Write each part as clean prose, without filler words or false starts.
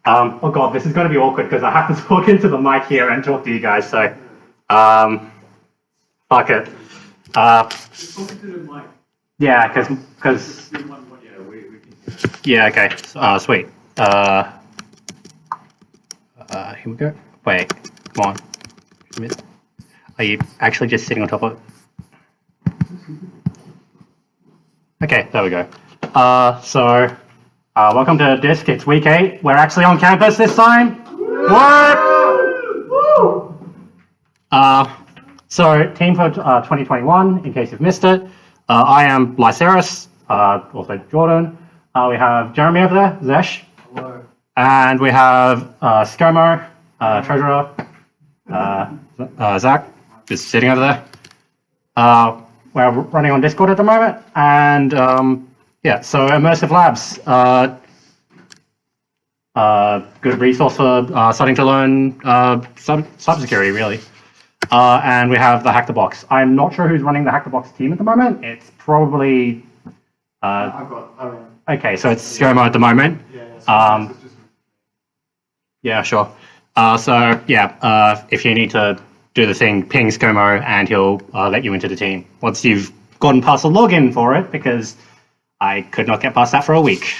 Oh god, this is going to be awkward because I have to talk into the mic here and talk to you guys, so fuck it. Just talk into the mic. Yeah, because yeah, okay, sweet. Here we go. Wait, come on. Are you actually just sitting on top of it? Okay, there we go. Welcome to Disc. It's week 8. We're actually on campus this time. What? So team for 2021, in case you've missed it. I am Lyceris, also Jordan. We have Jeremy over there, Zesh. Hello. And we have Skomo, Treasurer, Zach, just sitting over there. We're running on Discord at the moment, and yeah, so Immersive Labs, good resource for starting to learn cybersecurity, really. And we have the Hack the Box. I'm not sure who's running the Hack the Box team at the moment. It's probably okay, so it's Skomo at the moment. Yeah, sure. So yeah, if you need to do the thing, ping Skomo, and he'll let you into the team once you've gotten past the login for it, because I could not get past that for a week.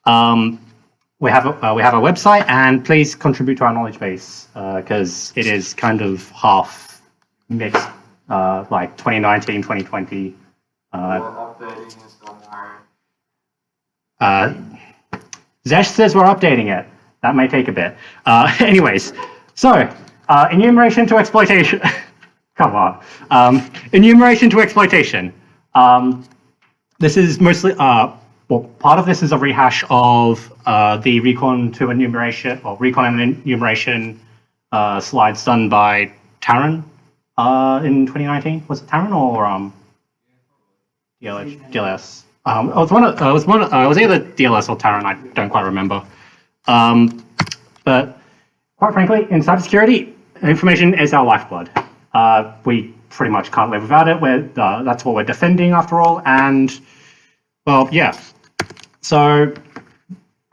We have a website, and please contribute to our knowledge base because it is kind of half mixed, like 2019, 2020. Zesh says we're updating it. That may take a bit. Anyways, so enumeration to exploitation. Come on. Enumeration to exploitation. This is mostly, well, part of this is a rehash of the recon to enumeration, or recon and enumeration slides done by Taryn in 2019. Was it Taryn or DLS? It was either DLS or Taryn. I don't quite remember. But quite frankly, in cybersecurity, information is our lifeblood. We pretty much can't live without it. That's what we're defending after all. And well, yeah. So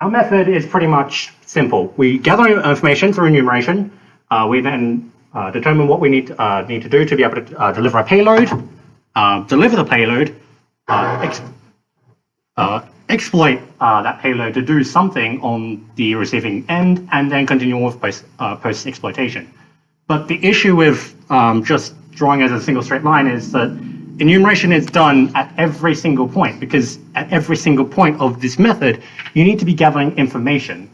our method is pretty much simple. We gather information through enumeration. We then determine what we need to do to be able to deliver a payload, deliver the payload, exploit that payload to do something on the receiving end, and then continue with post-exploitation. But the issue with just drawing as a single straight line is that enumeration is done at every single point, because at every single point of this method, you need to be gathering information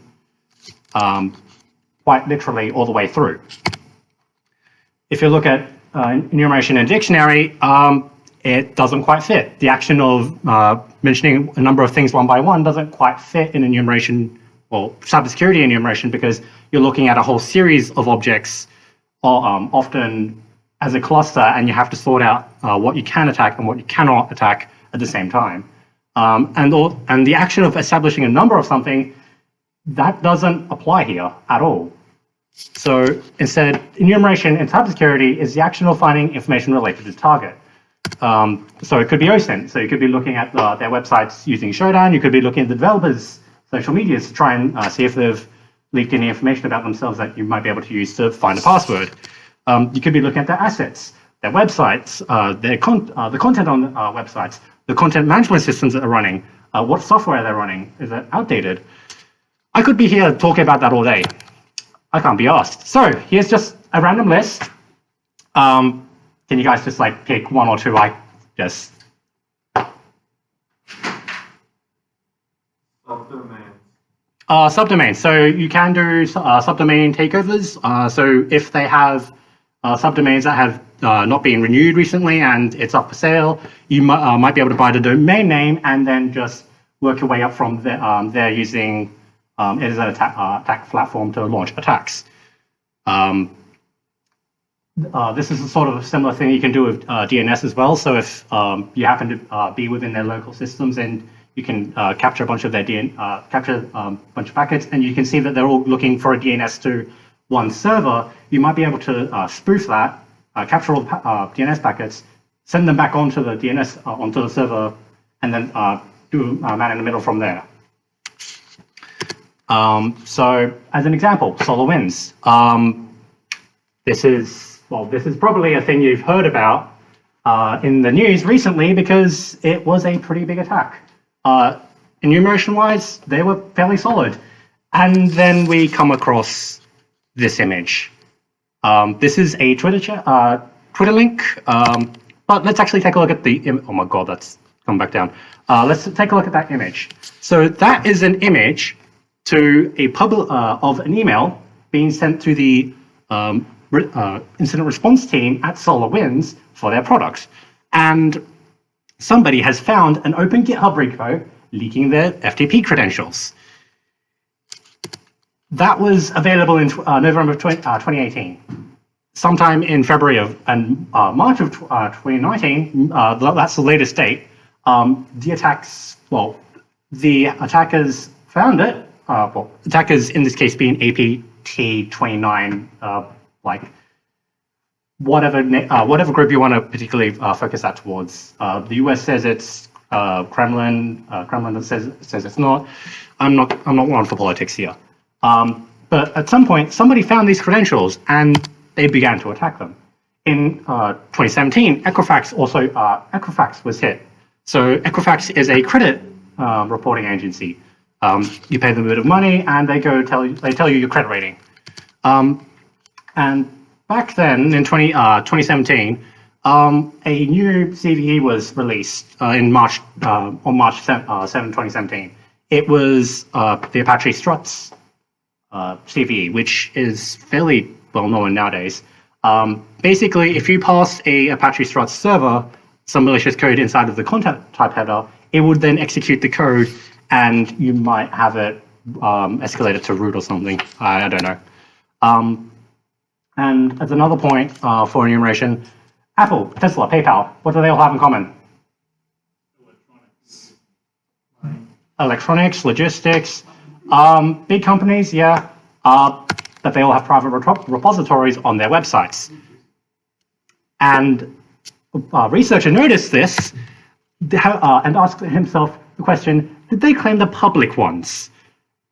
quite literally all the way through. If you look at enumeration in a dictionary, it doesn't quite fit. The action of mentioning a number of things one by one doesn't quite fit in enumeration, or cybersecurity enumeration, because you're looking at a whole series of objects, often as a cluster, and you have to sort out what you can attack and what you cannot attack at the same time. And the action of establishing a number of something, that doesn't apply here at all. So instead, enumeration in cybersecurity is the action of finding information related to the target. So it could be OSINT. So you could be looking at their websites using Showdown. You could be looking at the developers' social medias to try and see if they've leaked any information about themselves that you might be able to use to find a password. You could be looking at their assets, their websites, the content on websites, the content management systems that they're running, what software they're running. Is it outdated? I could be here talking about that all day. I can't be asked. So here's just a random list. Can you guys just like pick one or two? I just subdomains. So you can do subdomain takeovers. So if they have subdomains that have not been renewed recently and it's up for sale, you might be able to buy the domain name and then just work your way up from there using it as an attack platform to launch attacks. This is a sort of a similar thing you can do with DNS as well. So if you happen to be within their local systems, and you can capture a bunch of their bunch of packets, and you can see that they're all looking for a DNS to one server, you might be able to spoof that, capture all the DNS packets, send them back onto the DNS onto the server, and then do man in the middle from there. So as an example, SolarWinds. This is probably a thing you've heard about in the news recently because it was a pretty big attack. Enumeration-wise, they were fairly solid. And then we come across this image. This is a Twitter link, but let's actually take a look at the oh my god, that's come back down. Let's take a look at that image. So that is an image to a of an email being sent to the incident response team at SolarWinds for their product. And somebody has found an open GitHub repo leaking their FTP credentials. That was available in November 2018. Sometime in February and March of 2019, that's the latest date, the attackers found it. Attackers in this case being APT29, whatever group you want to particularly focus that towards. The US says it's Kremlin. Kremlin says it's not. I'm not one for politics here. But at some point, somebody found these credentials and they began to attack them. In 2017, Equifax was hit. So Equifax is a credit reporting agency. You pay them a bit of money, and they tell you your credit rating. And back then, in 2017, a new CVE was released on March 7, 2017. It was the Apache Struts CVE, which is fairly well known nowadays. Basically, if you pass a Apache Struts server some malicious code inside of the content type header, it would then execute the code, and you might have it escalated to root or something. I don't know. And as another point for enumeration, Apple, Tesla, PayPal, what do they all have in common? Electronics, logistics, big companies, yeah, but they all have private repositories on their websites. And a researcher noticed this and asked himself the question, did they claim the public ones?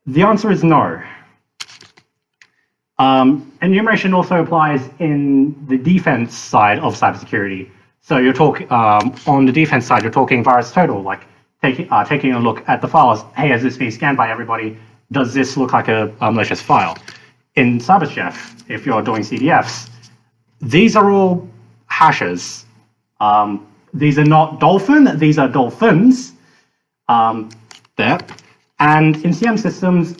The answer is no. Enumeration also applies in the defense side of cybersecurity. So you're talking on the defense side, you're talking VirusTotal, like taking a look at the files. Hey, has this been scanned by everybody? Does this look like a malicious file? In CyberChef, if you're doing CDFs, these are all hashes. These are not dolphin, these are dolphins. There. And in SIEM systems,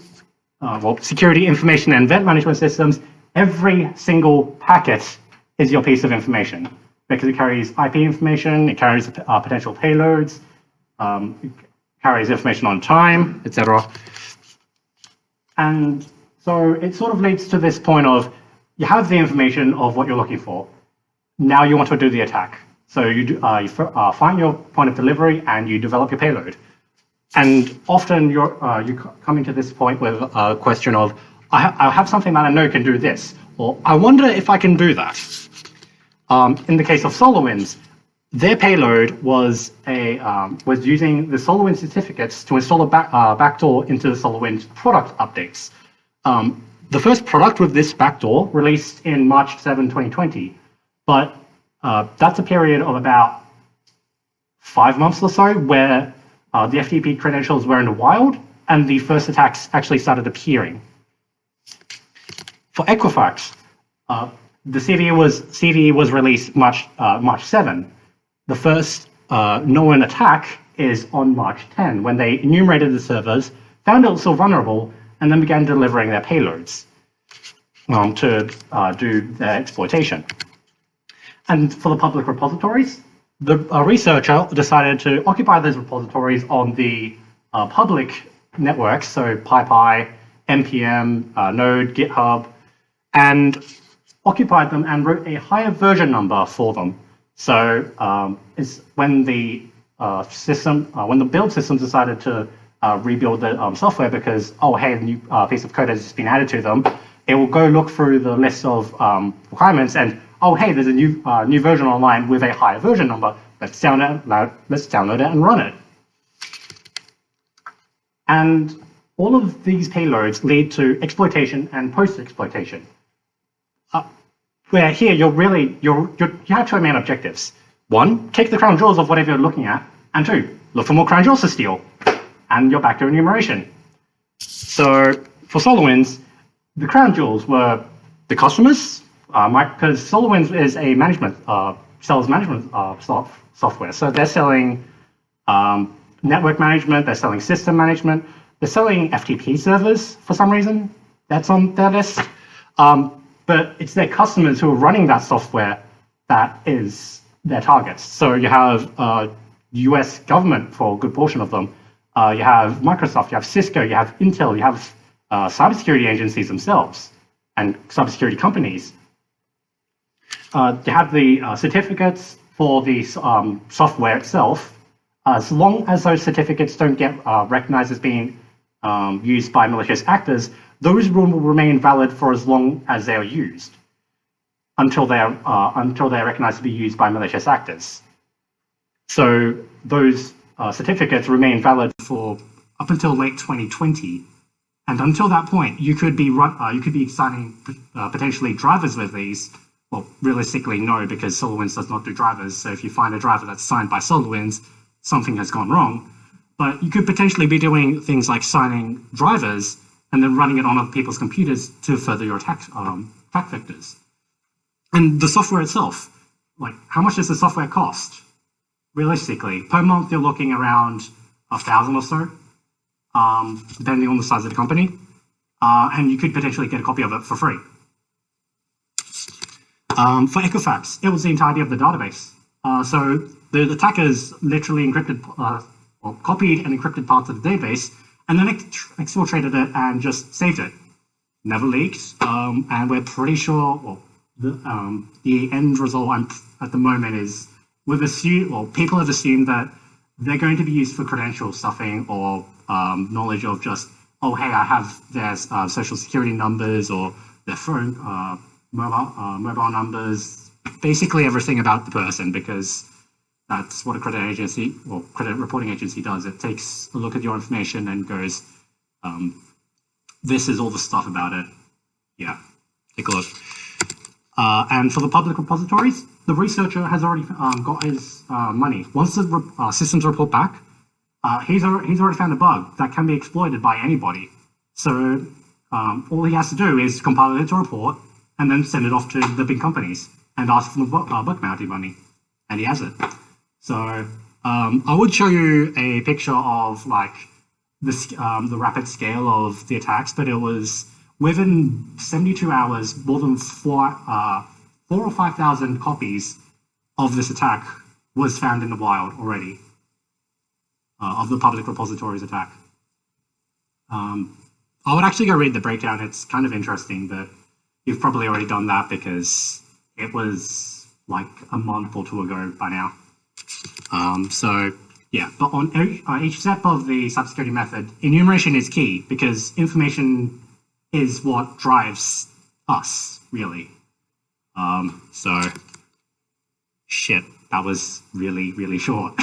security information and event management systems, every single packet is your piece of information because it carries IP information, it carries potential payloads, it carries information on time, etc. And so it sort of leads to this point of you have the information of what you're looking for. Now you want to do the attack. So you find your point of delivery and you develop your payload. And often you're coming to this point with a question of, I have something that I know can do this, or I wonder if I can do that. In the case of SolarWinds, their payload was using the SolarWinds certificates to install a backdoor into the SolarWinds product updates. The first product with this backdoor released in March 7, 2020, but that's a period of about 5 months or so where the FTP credentials were in the wild, and the first attacks actually started appearing. For Equifax, the CVE was released March 7. The first known attack is on March 10, when they enumerated the servers, found it was still vulnerable, and then began delivering their payloads to do their exploitation. And for the public repositories, the researcher decided to occupy those repositories on the public networks, so PyPI, NPM, Node, GitHub, and occupied them and wrote a higher version number for them. So it's when the when the build system decided to rebuild the software because, oh, hey, a new piece of code has just been added to them, it will go look through the list of requirements and, oh, hey, there's a new version online with a higher version number. Let's download it and run it. And all of these payloads lead to exploitation and post-exploitation. Where here you have two main objectives. One, take the crown jewels of whatever you're looking at, and two, look for more crown jewels to steal, and you're back to enumeration. So for SolarWinds, the crown jewels were the customers, because SolarWinds is a sells management software. So they're selling network management, they're selling system management, they're selling FTP servers for some reason. That's on their list. But it's their customers who are running that software that is their targets. So you have US government for a good portion of them. You have Microsoft, you have Cisco, you have Intel, you have cybersecurity agencies themselves and cybersecurity companies. You have the certificates for the software itself. As long as those certificates don't get recognized as being used by malicious actors, those will remain valid for as long as they are used, until they're recognized to be used by malicious actors. So those certificates remain valid for up until late 2020, and until that point, you could be signing potentially drivers with these. Well, realistically, no, because SolarWinds does not do drivers. So if you find a driver that's signed by SolarWinds, something has gone wrong. But you could potentially be doing things like signing drivers and then running it on other people's computers to further your attack vectors. And the software itself, like how much does the software cost? Realistically, per month you're looking around 1,000 or so, depending on the size of the company. And you could potentially get a copy of it for free. For Equifax, it was the entirety of the database. So the attackers literally encrypted, or copied and encrypted parts of the database, and then exfiltrated it and just saved it. Never leaked, and we're pretty sure, well, the end result at the moment is people have assumed that they're going to be used for credential stuffing or knowledge of just, oh, hey, I have their social security numbers or their phone, mobile numbers, basically everything about the person, because that's what a credit agency or credit reporting agency does. It takes a look at your information and goes, this is all the stuff about it. Yeah, take a look. And for the public repositories, the researcher has already got his money. Once the systems report back, he's already found a bug that can be exploited by anybody. So all he has to do is compile it into a report and then send it off to the big companies and ask for the bug bounty money, and he has it. So I would show you a picture of like the rapid scale of the attacks, but it was within 72 hours, more than 4,000 or 5,000 copies of this attack was found in the wild already, of the public repositories attack. I would actually go read the breakdown. It's kind of interesting, but you've probably already done that because it was like a month or two ago by now. So yeah, but on each step of the cybersecurity method, enumeration is key because information is what drives us, really. So shit, that was really, really short.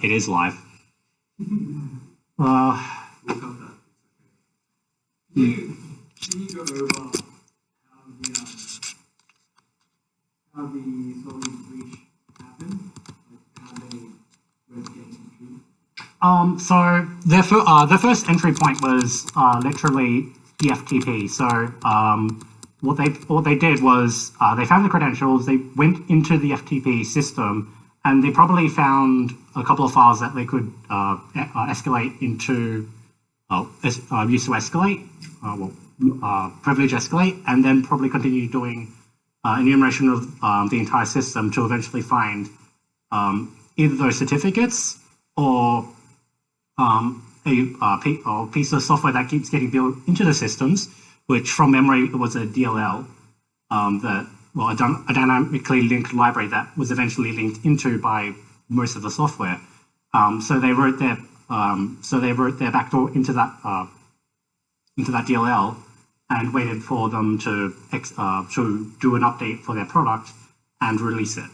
It is live. Can you go over how the SolarWinds breach happened? Like how they were getting through? So their first entry point was literally the FTP. So what they did was they found the credentials, they went into the FTP system, and they probably found a couple of files that they could escalate into, use to escalate, privilege escalate, and then probably continue doing enumeration of the entire system to eventually find either those certificates or a piece of software that keeps getting built into the systems, which from memory was a DLL, a dynamically linked library that was eventually linked into by most of the software. So they wrote their backdoor into that DLL and waited for them to do an update for their product and release it.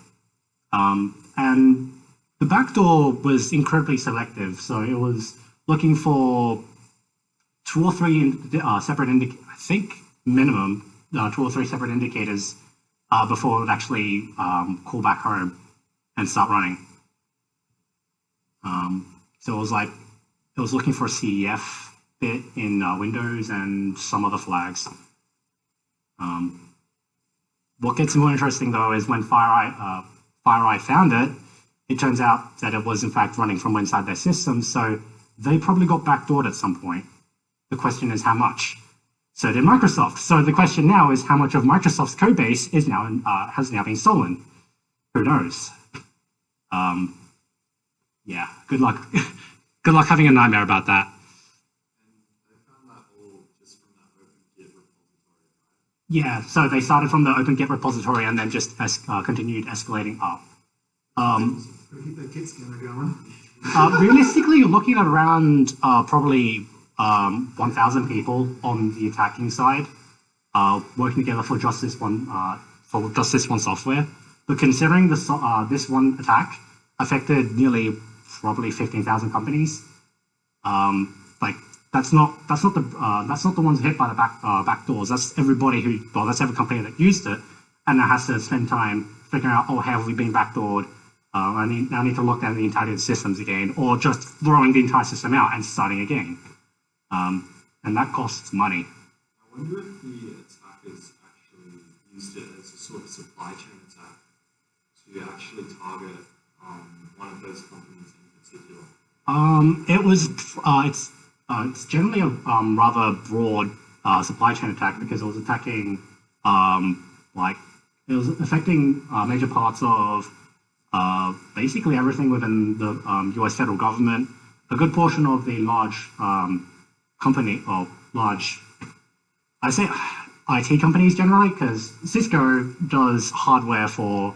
And the backdoor was incredibly selective. So it was looking for 2 or 3 separate I think minimum 2 or 3 separate indicators before it would actually call back home and start running. So it was looking for a CEF bit in Windows and some other flags. What gets more interesting though is when FireEye found it, it turns out that it was in fact running from inside their system, so they probably got backdoored at some point. The question is how much? So did Microsoft. So the question now is how much of Microsoft's code base is now has now been stolen? Who knows? Yeah, good luck. Good luck having a nightmare about that. Yeah, so they started from the OpenGit repository and then just continued escalating up. Keep the kit scanner going. Realistically, you're looking at around probably 1,000 people on the attacking side, working together for just this one software. But considering this one attack affected nearly probably 15,000 companies, like that's not the ones hit by the back doors. That's everybody that's every company that used it, and that has to spend time figuring out, oh, have we been backdoored? I need to lock down the entire systems again, or just throwing the entire system out and starting again. And that costs money. I wonder if the attackers actually used it as a sort of supply chain attack to actually target one of those companies in particular. It's generally a rather broad supply chain attack because it was attacking it was affecting major parts of basically everything within the US federal government. A good portion of the large I say IT companies generally, because Cisco does hardware for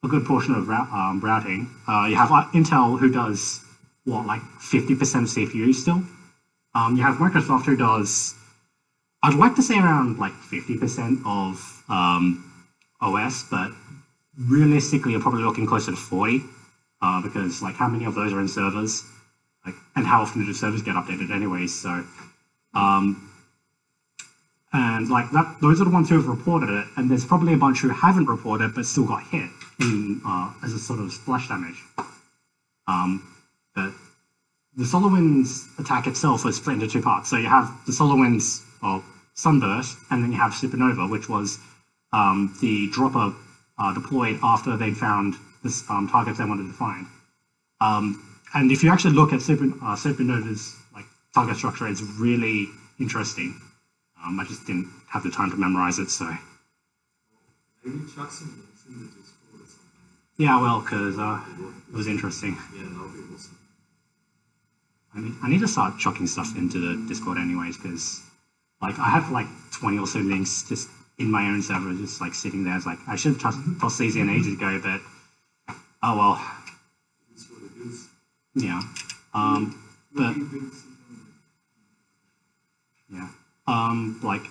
a good portion of routing. You have Intel, who does like 50% of CPUs still. You have Microsoft, who does, I'd like to say around like 50% of OS, but realistically, you're probably looking closer to 40, because like how many of those are in servers, and how often do servers get updated anyways? So, and like that, those are the ones who have reported it, and there's probably a bunch who haven't reported but still got hit in as a sort of splash damage. But the SolarWinds attack itself was split into 2 parts. So you have the SolarWinds Sunburst, and then you have Supernova, which was the dropper deployed after they'd found this targets they wanted to find. And if you actually look at Supernova's target structure, it's really interesting. I just didn't have the time to memorize it, so. Maybe chuck some links in the Discord or something. Yeah, well, because it was interesting. Yeah, that'll be awesome. I need to start chucking stuff into the Discord anyways, because I have 20 or so links just in my own server, just sitting there. It's I should have tossed these in ages ago, but oh well. It's what it is. Yeah. But yeah.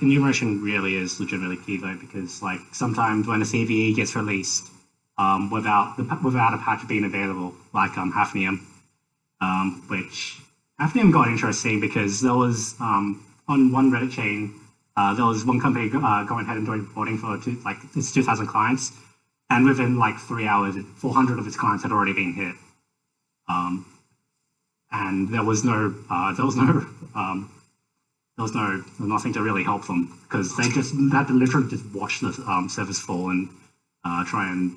Enumeration really is legitimately key though, because sometimes when a CVE gets released without a patch being available, Hafnium, which Hafnium got interesting because there was on one Reddit chain there was one company going ahead and doing reporting for its 2,000 clients, and within 3 hours, 400 of its clients had already been hit, and there was nothing to really help them because they just had to literally just watch the servers fall and try and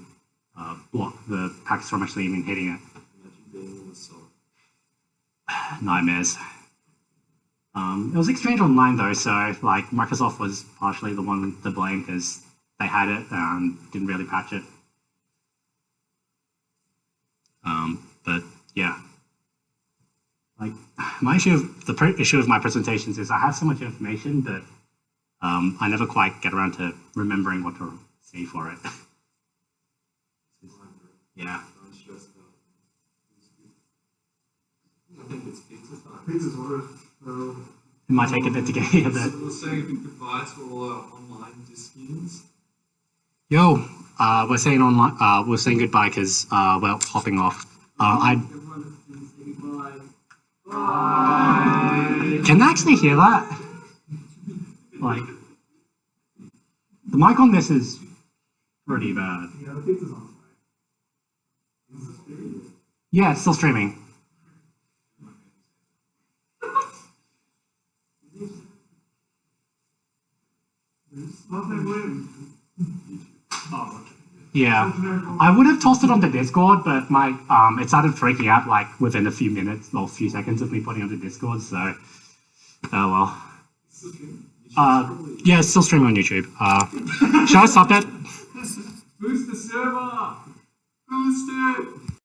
block the packets from actually even hitting it. Imagine being in the SOC. Nightmares. It was Exchange Online though, so Microsoft was partially the one to blame because they had it and didn't really patch it. But yeah. The issue of my presentations is I have so much information that I never quite get around to remembering what to say for it. Yeah. Don't stress about it. I think it's pizza time. Pizza's ordered. It might take a bit to get here, but So we're saying goodbye to all our online discussions. yo, we're saying goodbye because we're hopping off. Can I actually hear that? Like, the mic on this is pretty bad. Yeah, the pizza's on fire. Yeah, it's still streaming. Yeah, I would have tossed it onto Discord, but my it started freaking out like within a few minutes or a few seconds of me putting it onto Discord. So, oh well. Yeah, it's still streaming on YouTube. Shall I stop it? Boost the server! Boost it!